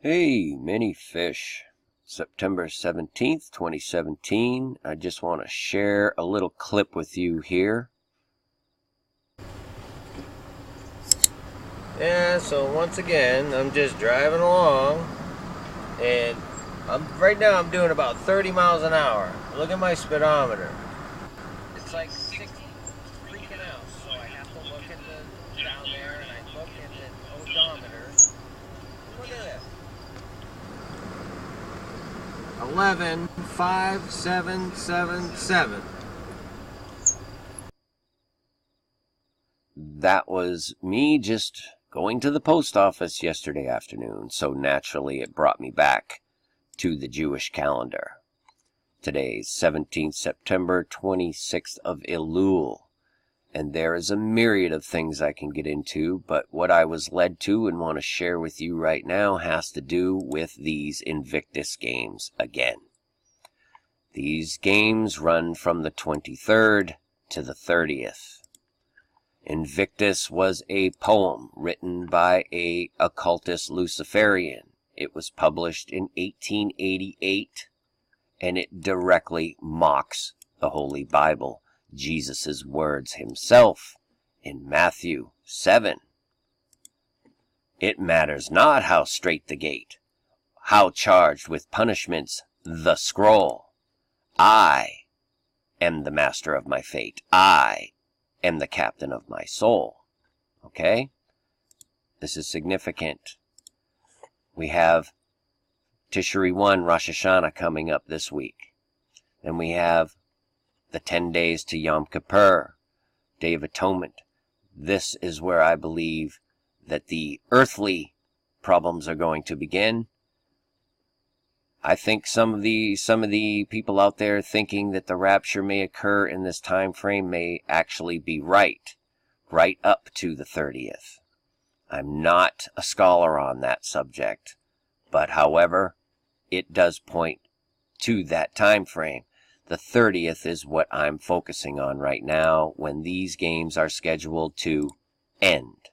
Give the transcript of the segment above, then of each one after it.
Hey, many fish. September 17th, 2017. I just want to share a little clip with you here. Yeah, so once again, I'm just driving along, and right now I'm doing about 30 miles an hour. Look at my speedometer. It's like 6 freaking out, so I have to look at the down there, and I look at the odometer. Look at this. 11,577. That was me just going to the post office yesterday afternoon, so naturally it brought me back to the Jewish calendar. Today's 17th September, 26th of Elul. And there is a myriad of things I can get into, but what I was led to and want to share with you right now has to do with these Invictus games again. These games run from the 23rd to the 30th. Invictus was a poem written by a occultist Luciferian. It was published in 1888, and it directly mocks the Holy Bible, Jesus' words himself in Matthew 7. It matters not how strait the gate, how charged with punishments the scroll. I am the master of my fate. I am the captain of my soul. Okay? This is significant. We have Tishri 1, Rosh Hashanah, coming up this week. Then we have the 10 days to Yom Kippur, Day of Atonement. This is where I believe that the earthly problems are going to begin. I think some of the people out there thinking that the rapture may occur in this time frame may actually be right up to the 30th. I'm not a scholar on that subject, but however, it does point to that time frame. The 30th is what I'm focusing on right now when these games are scheduled to end.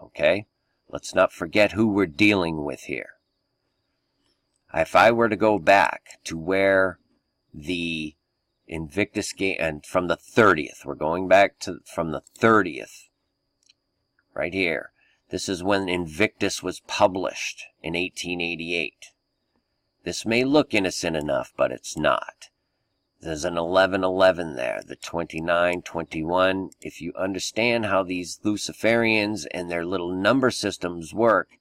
Okay? Let's not forget who we're dealing with here. If I were to go back to where the Invictus game, and from the 30th, we're going back to from the 30th, right here. This is when Invictus was published in 1888. This may look innocent enough, but it's not. There's an 1111 there, the 2921. If you understand how these Luciferians and their little number systems work,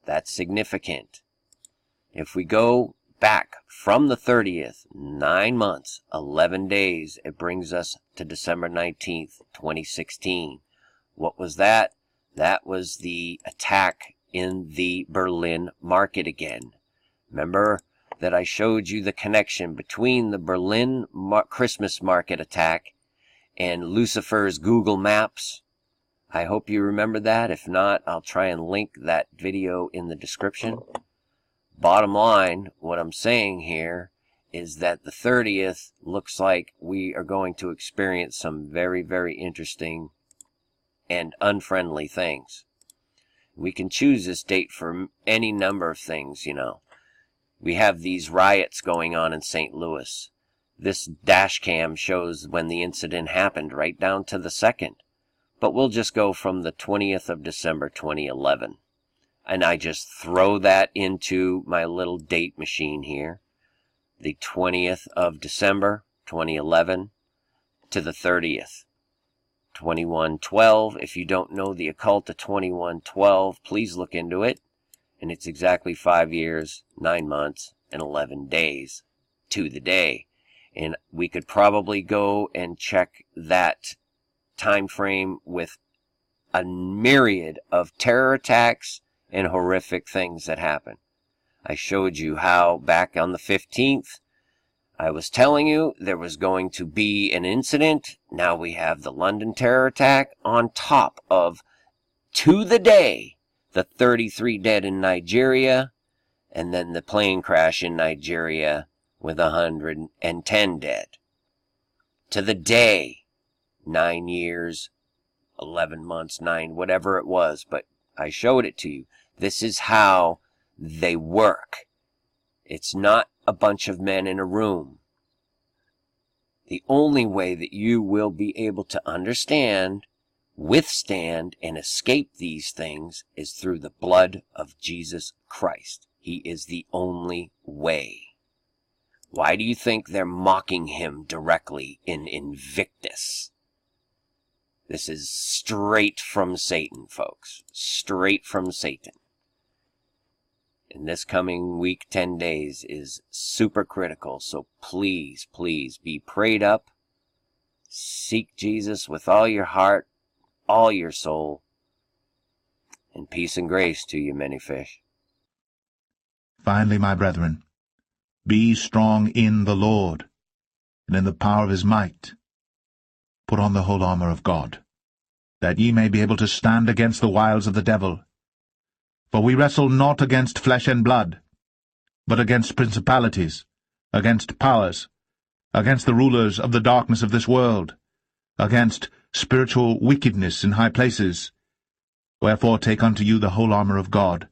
that's significant. If we go back from the 30th, 9 months, 11 days, it brings us to December 19th, 2016. What was that? That was the attack in the Berlin market again. Remember that I showed you the connection between the Berlin Christmas market attack and Lucifer's Google Maps? I hope you remember that. If not, I'll try and link that video in the description. Bottom line, what I'm saying here is that the 30th looks like we are going to experience some very, very interesting and unfriendly things. We can choose this date for any number of things, you know. We have these riots going on in St. Louis. This dash cam shows when the incident happened, right down to the 2nd. But we'll just go from the 20th of December, 2011. And I just throw that into my little date machine here. The 20th of December, 2011, to the 30th. 2112. If you don't know the occult of 2112, please look into it. And it's exactly 5 years, 9 months, and 11 days to the day. And we could probably go and check that time frame with a myriad of terror attacks and horrific things that happen. I showed you how back on the 15th, I was telling you there was going to be an incident. Now we have the London terror attack on top of, to the day, the 33 dead in Nigeria, and then the plane crash in Nigeria with 110 dead. To the day, 9 years, 11 months, 9, whatever it was, but I showed it to you. This is how They work. It's not a bunch of men in a room. The only way that you will be able to understand, withstand, and escape these things is through the blood of Jesus Christ. He is the only way. Why do you think they're mocking him directly in Invictus? This is straight from Satan, folks. Straight from Satan. And this coming week, 10 days, is super critical. So please, please be prayed up. Seek Jesus with all your heart, all your soul. And peace and grace to you, many fish. Finally, my brethren, be strong in the Lord, and in the power of his might. Put on the whole armour of God, that ye may be able to stand against the wiles of the devil. For we wrestle not against flesh and blood, but against principalities, against powers, against the rulers of the darkness of this world, against spiritual wickedness in high places. Wherefore take unto you the whole armour of God,